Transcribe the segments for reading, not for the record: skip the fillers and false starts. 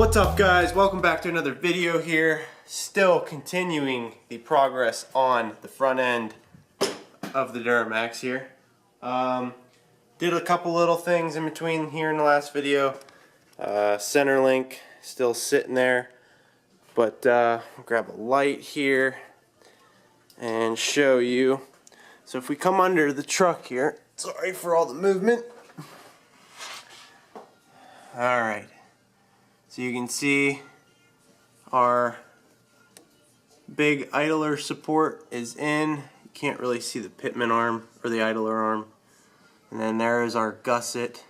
What's up, guys? Welcome back to another video here. Still continuing the progress on the front end of the Duramax here. Did a couple little things in between here in the last video. Center link still sitting there, but grab a light here and show you. So if we come under the truck here, sorry for all the movement. Alright, so you can see our big idler support is in. You can't really see the pitman arm or the idler arm. And then there is our gusset.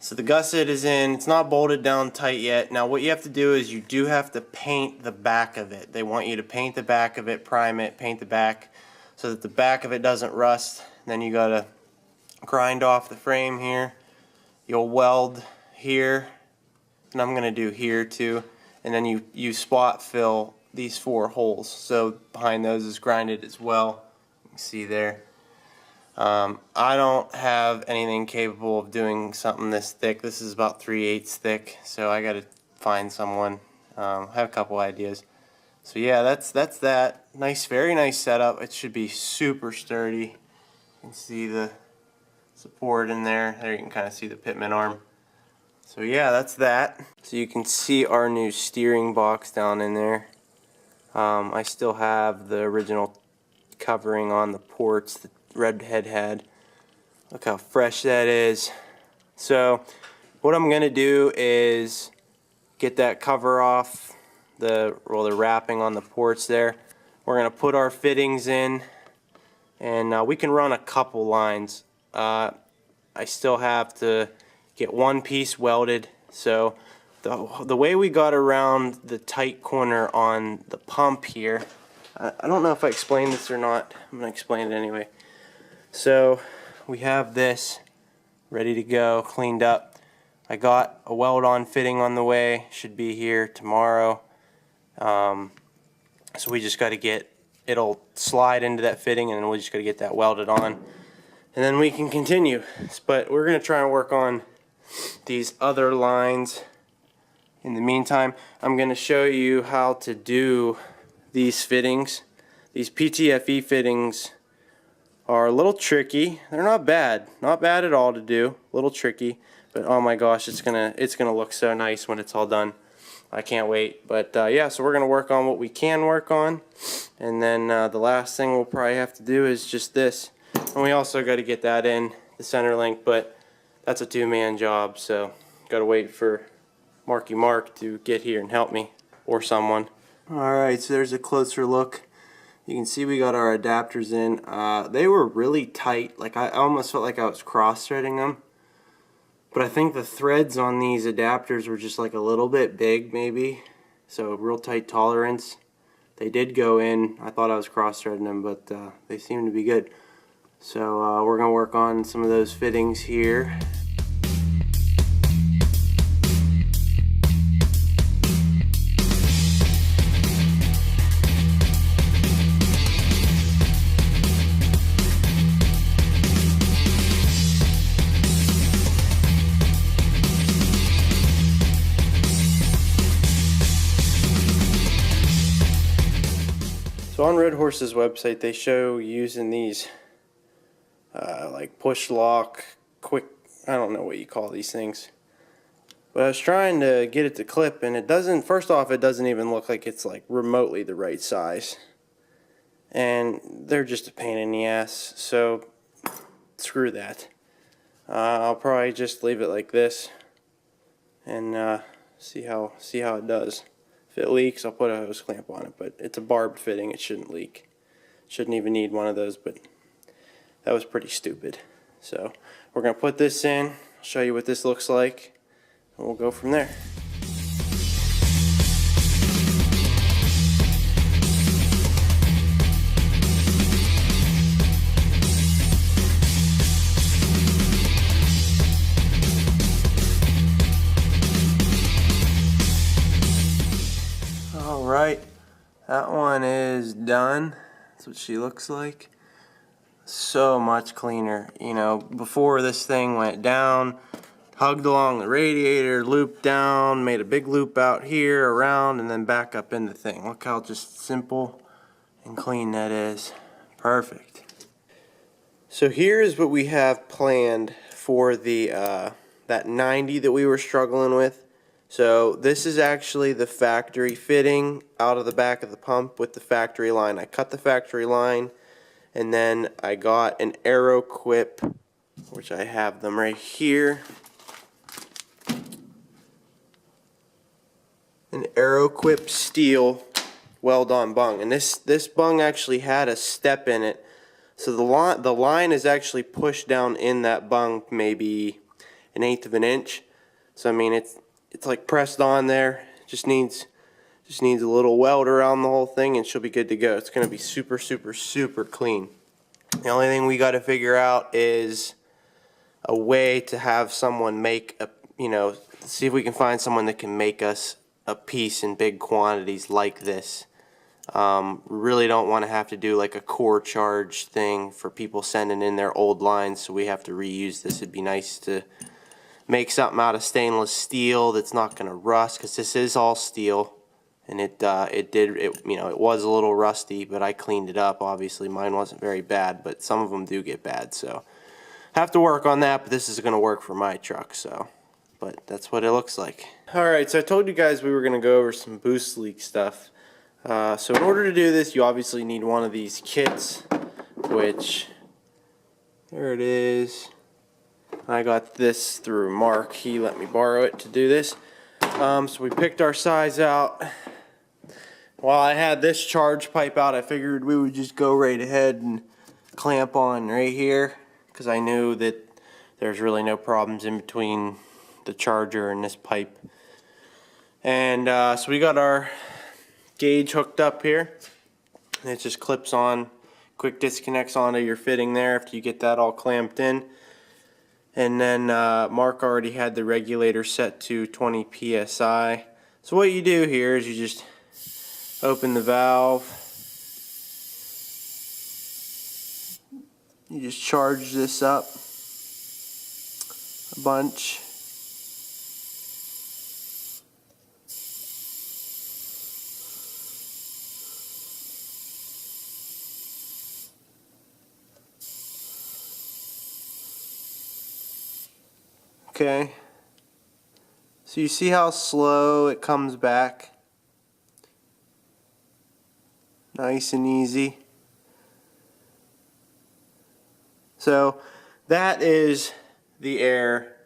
So the gusset is in. It's not bolted down tight yet. Now what you have to do is you do have to paint the back of it. They want you to paint the back of it, prime it, paint the back so that the back of it doesn't rust. Then you gotta grind off the frame here. You'll weld here, and I'm gonna do here too, and then you spot fill these 4 holes. So behind those is grinded as well. You can see there. I don't have anything capable of doing something this thick. This is about 3/8 thick, so I gotta find someone. I have a couple ideas. So yeah, that's that. Nice, very nice setup. It should be super sturdy. You can see the support in there. There you can kind of see the pitman arm. So yeah, that's that. So you can see our new steering box down in there. I still have the original covering on the ports that Redhead had. Look how fresh that is. So what I'm gonna do is get that cover off, the wrapping on the ports there. We're gonna put our fittings in, and we can run a couple lines. I still have to get one piece welded. So the way we got around the tight corner on the pump here, I don't know if I explained this or not. I'm going to explain it anyway. So we have this ready to go, cleaned up. I got a weld on fitting on the way, should be here tomorrow. So we just got to get, it'll slide into that fitting, and then we just got to get that welded on. And then we can continue. But we're going to try and work on these other lines. In the meantime, I'm going to show you how to do these fittings. These PTFE fittings are a little tricky. They're not bad at all to do. A little tricky, but oh my gosh, it's gonna look so nice when it's all done. I can't wait. But yeah, so we're gonna work on what we can work on, and then the last thing we'll probably have to do is just this. And we also got to get that in the center link, but that's a 2-man job, so got to wait for Marky Mark to get here and help me, or someone. Alright, so there's a closer look. You can see we got our adapters in. They were really tight. Like I almost felt like I was cross-threading them. But I think the threads on these adapters were just like a little bit big, maybe. So real tight tolerance. They did go in. I thought I was cross-threading them, but they seem to be good. So we're going to work on some of those fittings here. So on Red Horse's website, they show using these like push lock, quick, I don't know what you call these things. But I was trying to get it to clip, and it doesn't, first off, it doesn't even look like it's like remotely the right size. And they're just a pain in the ass, so screw that. I'll probably just leave it like this and see how it does. If it leaks, I'll put a hose clamp on it, but it's a barbed fitting, it shouldn't leak. Shouldn't even need one of those, but that was pretty stupid. So we're going to put this in, I'll show you what this looks like, and we'll go from there. Alright, that one is done. That's what she looks like. So much cleaner. You know, before this thing went down, hugged along the radiator, looped down, made a big loop out here, around, and then back up in the thing. Look how just simple and clean that is. Perfect. So here is what we have planned for the that 90 that we were struggling with. So this is actually the factory fitting out of the back of the pump with the factory line. I cut the factory line, and then I got an Aero Quip, which I have them right here. An Aero Quip steel weld-on bung, and this bung actually had a step in it. So the line is actually pushed down in that bung maybe 1/8 of an inch. So I mean it's like pressed on there. Just needs a little weld around the whole thing, and she'll be good to go. It's gonna be super clean. The only thing we got to figure out is a way to have someone make a, see if we can find someone that can make us a piece in big quantities like this. Really don't want to have to do like a core charge thing for people sending in their old lines, so we have to reuse this. It'd be nice to make something out of stainless steel that's not going to rust, because this is all steel, and it was a little rusty, but I cleaned it up. Obviously mine wasn't very bad, but some of them do get bad, so have to work on that. But this is going to work for my truck, so but that's what it looks like. Alright, so I told you guys we were going to go over some boost leak stuff. So in order to do this, you obviously need one of these kits, which, there it is. I got this through Mark. He let me borrow it to do this. So we picked our size out. While I had this charge pipe out, I figured we would just go right ahead and clamp on right here, because I knew that there's really no problems in between the charger and this pipe. And so we got our gauge hooked up here, and it just clips on, quick disconnects onto your fitting there after you get that all clamped in. And then Mark already had the regulator set to 20 psi. So what you do here is you just open the valve, you just charge this up a bunch. Okay, so you see how slow it comes back? Nice and easy. So that is the air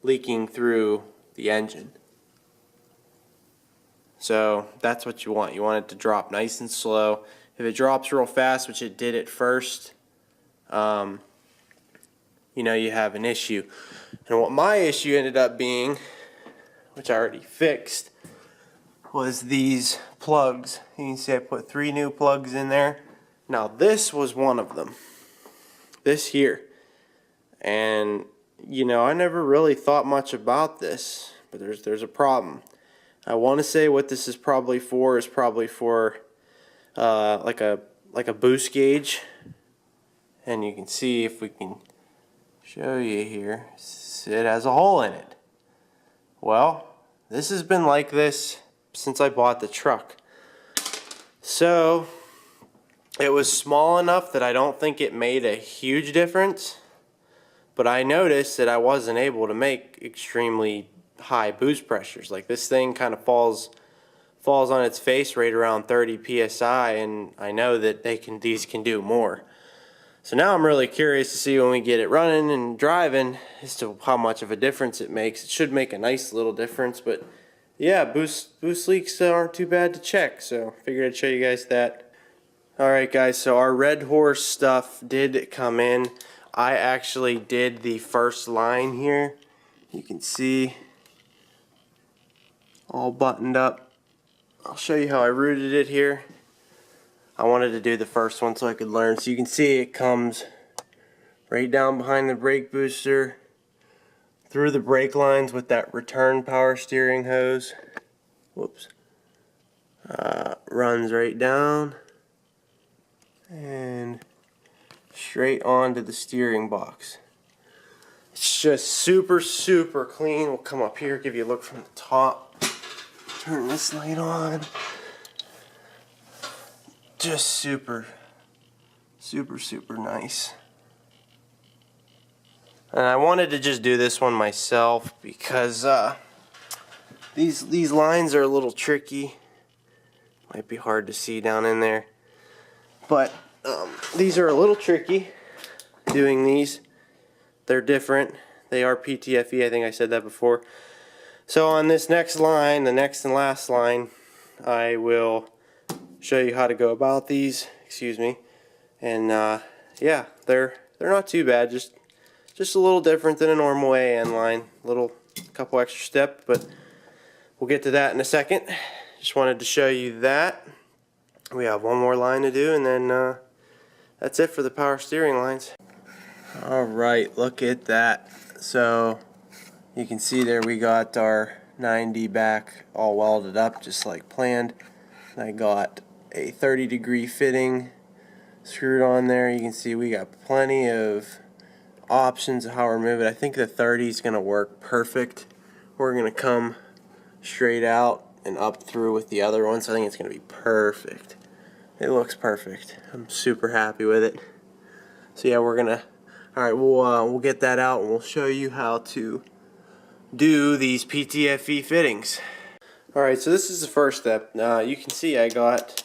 leaking through the engine. So that's what you want. You want it to drop nice and slow. If it drops real fast, which it did at first, you have an issue. And what my issue ended up being, which I already fixed, was these plugs. You can see I put 3 new plugs in there. Now this was one of them. This here. And I never really thought much about this, but there's a problem. I want to say what this is probably for like a boost gauge. And you can see, if we can show you here, it has a hole in it. Well, this has been like this since I bought the truck. So it was small enough that I don't think it made a huge difference, but I noticed that I wasn't able to make extremely high boost pressures. Like, this thing kind of falls on its face right around 30 psi, and I know that these can do more. So now I'm really curious to see when we get it running and driving as to how much of a difference it makes. It should make a nice little difference, but yeah, boost leaks aren't too bad to check, so figured I'd show you guys that. Alright guys, so our Red Horse stuff did come in. I actually did the first line here. You can see all buttoned up. I'll show you how I routed it here. I wanted to do the first one so I could learn. So you can see it comes right down behind the brake booster, through the brake lines with that return power steering hose. Whoops. Runs right down and straight onto the steering box. It's just super, super clean. We'll come up here, give you a look from the top. Turn this light on. Just super, super, super nice. And I wanted to just do this one myself because these lines are a little tricky. Might be hard to see down in there. But these are a little tricky doing these. They're different. They are PTFE, I think I said that before. So on this next line, the next and last line, I will show you how to go about these. Excuse me. And yeah, they're not too bad. Just a little different than a normal AN line. Little couple extra steps, but we'll get to that in a second. Just wanted to show you that. We have one more line to do, and then that's it for the power steering lines. Alright, look at that. So you can see there we got our 90 back all welded up just like planned. I got a 30-degree fitting screwed on there. You can see we got plenty of options of how we're moving. I think the 30 is going to work perfect. We're going to come straight out and up through with the other one, so I think it's going to be perfect. It looks perfect. I'm super happy with it. So yeah, we're gonna. All right, we'll get that out and we'll show you how to do these PTFE fittings. All right, so this is the first step. You can see I got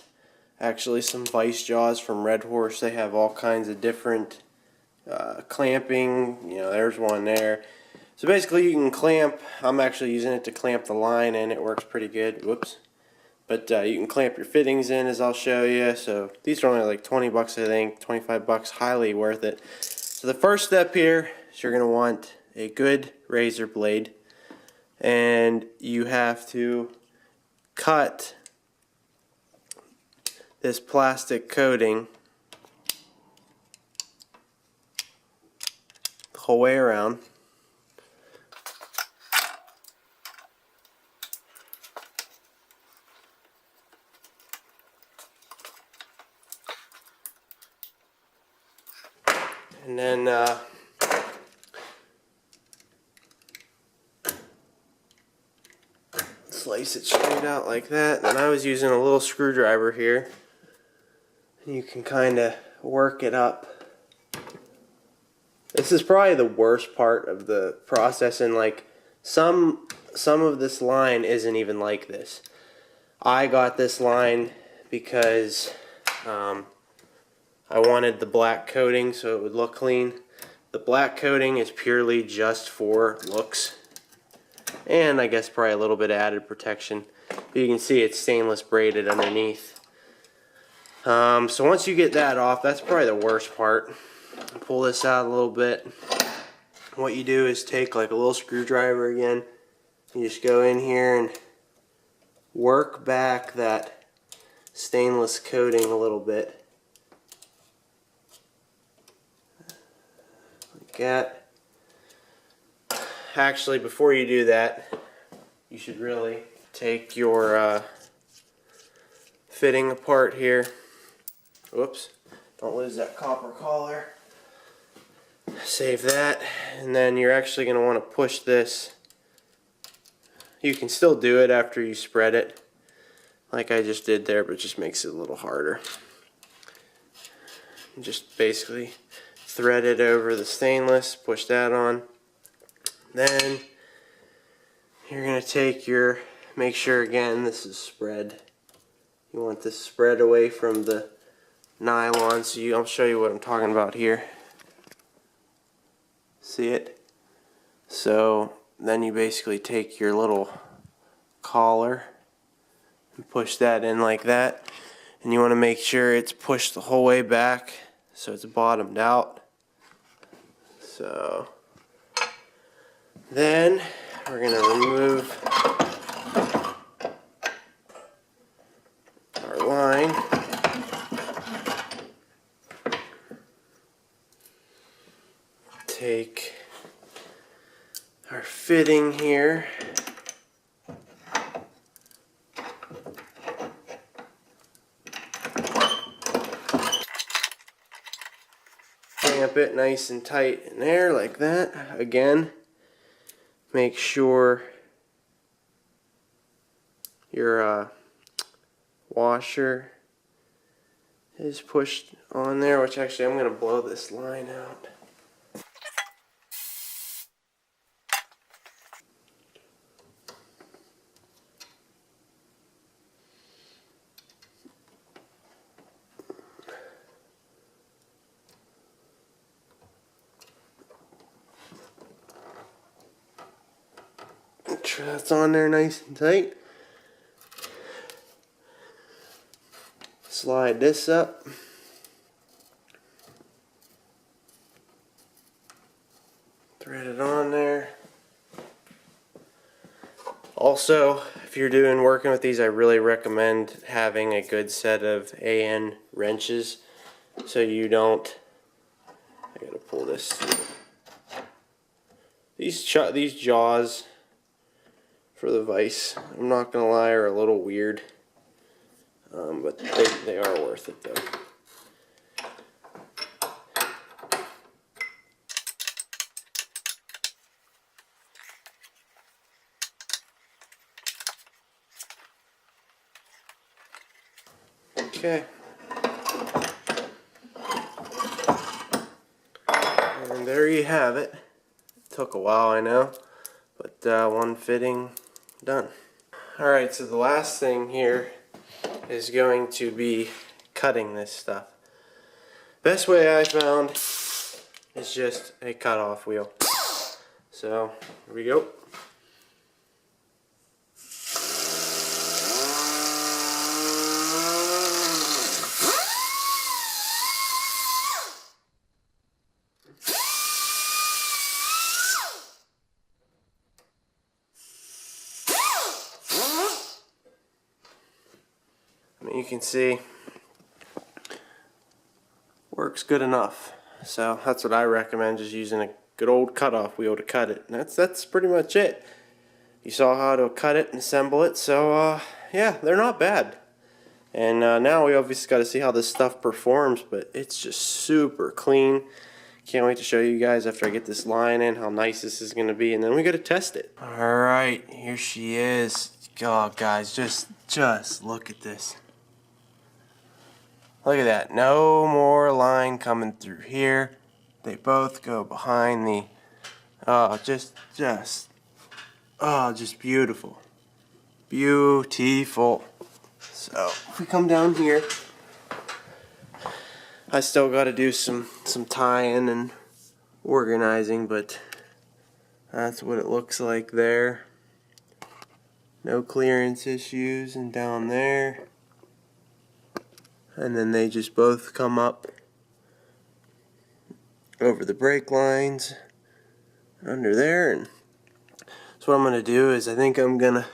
actually some vice jaws from Red Horse. They have all kinds of different clamping. You know, there's one there. So basically, you can clamp. I'm actually using it to clamp the line, and it works pretty good. Whoops. But you can clamp your fittings in, as I'll show you. So these are only like 20 bucks, I think, 25 bucks, highly worth it. So the first step here is you're going to want a good razor blade, and you have to cut this plastic coating the whole way around. And then slice it straight out like that. And I was using a little screwdriver here. You can kind of work it up. This is probably the worst part of the process, and like some of this line isn't even like this. I got this line because I wanted the black coating so it would look clean. The black coating is purely just for looks, and I guess probably a little bit of added protection. But you can see it's stainless braided underneath. So once you get that off, that's probably the worst part. Pull this out a little bit. What you do is take like a little screwdriver again. You just go in here and work back that stainless coating a little bit. Like that. Actually, before you do that, you should really take your fitting apart here. Whoops, don't lose that copper collar. Save that, and then you're actually going to want to push this. You can still do it after you spread it, like I just did there, but it just makes it a little harder. Just basically thread it over the stainless, push that on. Then you're going to take your, make sure again this is spread. You want this spread away from the nylon, so I'll show you what I'm talking about here. See it? So then you basically take your little collar and push that in like that, and you want to make sure it's pushed the whole way back so it's bottomed out. So then we're going to remove our line. Take our fitting here. clamp it nice and tight in there like that. Again, make sure your washer is pushed on there, which actually I'm going to blow this line out. Make sure that's on there nice and tight. Slide this up. Thread it on there. Also, if you're working with these, I really recommend having a good set of AN wrenches so you don't, I gotta pull this through. These jaws for the vise, I'm not gonna lie, are a little weird, but they are worth it though. Okay. And there you have it. Took a while, I know, but one fitting done. Alright, so the last thing here is going to be cutting this stuff. Best way I found is just a cutoff wheel. So, here we go. You can see works good enough, so that's what I recommend, just using a good old cutoff wheel to cut it. And that's pretty much it. You saw how to cut it and assemble it, so yeah, they're not bad. And now we obviously got to see how this stuff performs, but it's just super clean. Can't wait to show you guys after I get this line in how nice this is going to be, and then we got to test it. Alright, here she is. Oh guys, just look at this. Look at that. No more line coming through here. They both go behind the, just beautiful. Beautiful. So, if we come down here, I still got to do some tying and organizing, but that's what it looks like there. No clearance issues, and down there. And then they just both come up over the brake lines under there. And so what I'm going to do is I think I'm going to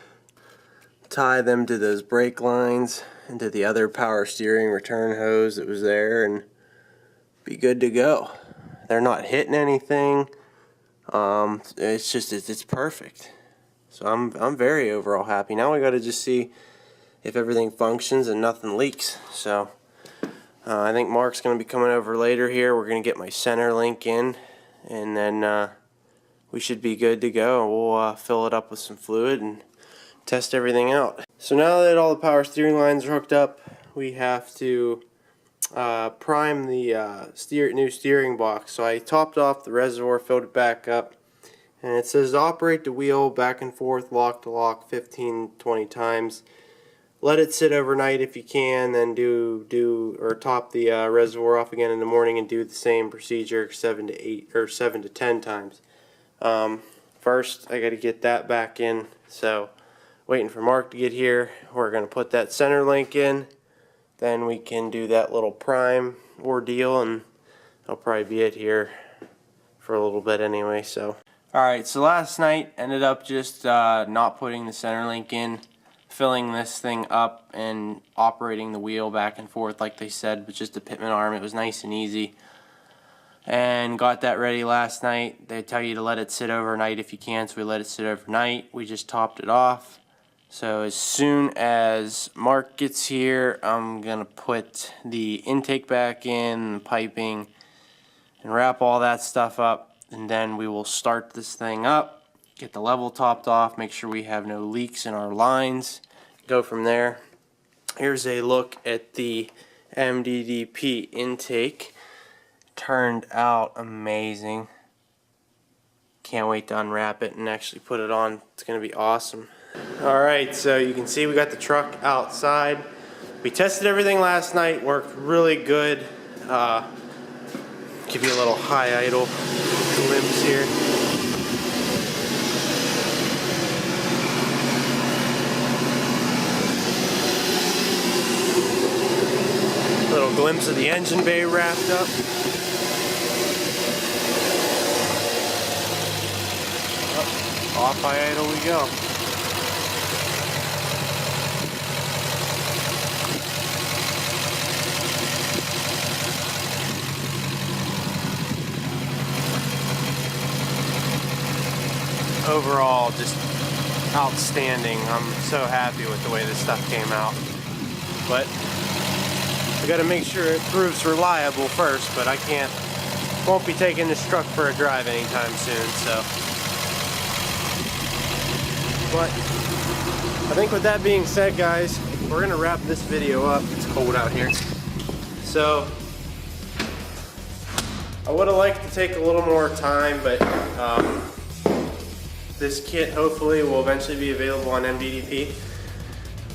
tie them to those brake lines and to the other power steering return hose that was there and be good to go. They're not hitting anything. It's perfect. So I'm very overall happy. Now we got to just see if everything functions and nothing leaks. So I think Mark's going to be coming over later here. We're going to get my center link in, and then we should be good to go. We'll fill it up with some fluid and test everything out. So now that all the power steering lines are hooked up, we have to prime the new steering box. So I topped off the reservoir, filled it back up, and it says to operate the wheel back and forth, lock to lock, 15-20 times. Let it sit overnight if you can, then top the reservoir off again in the morning and do the same procedure 7 to 10 times. First, I got to get that back in. So, waiting for Mark to get here. We're going to put that center link in. Then we can do that little prime ordeal, and that'll probably be it here for a little bit anyway. So, alright, so last night ended up just not putting the center link in, filling this thing up and operating the wheel back and forth like they said with just a pitman arm. It was nice and easy, and got that ready last night. They tell you to let it sit overnight if you can, so we let it sit overnight. We just topped it off. So as soon as Mark gets here, I'm gonna put the intake back in, the piping, and wrap all that stuff up, and then we will start this thing up, get the level topped off, make sure we have no leaks in our lines, go from there. Here's a look at the MDDP intake. Turned out amazing. Can't wait to unwrap it and actually put it on. It's going to be awesome. Alright, so you can see we got the truck outside. We tested everything last night, worked really good. Give you a little high idle glimpse here. Little glimpse of the engine bay wrapped up. Off high idle we go. Overall, just outstanding. I'm so happy with the way this stuff came out. But we got to make sure it proves reliable first. But I won't be taking this truck for a drive anytime soon. So, but I think with that being said, guys, we're gonna wrap this video up. It's cold out here, so I would have liked to take a little more time, but this kit hopefully will eventually be available on MDDP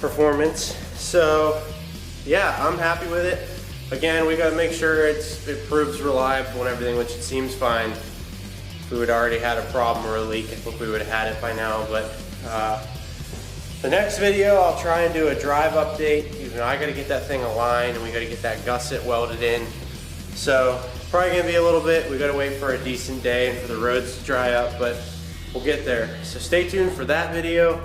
Performance. So yeah, I'm happy with it. Again, we got to make sure it proves reliable and everything, which it seems fine. If we would already had a problem or a leak, I think we would have had it by now. But the next video, I'll try and do a drive update. You know, I got to get that thing aligned and we got to get that gusset welded in. So probably gonna be a little bit. We got to wait for a decent day and for the roads to dry up, but we'll get there. So stay tuned for that video.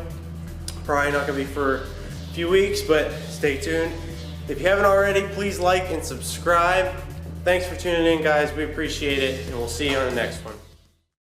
Probably not gonna be for a few weeks, but stay tuned. If you haven't already, please like and subscribe. Thanks for tuning in, guys. We appreciate it, and we'll see you on the next one.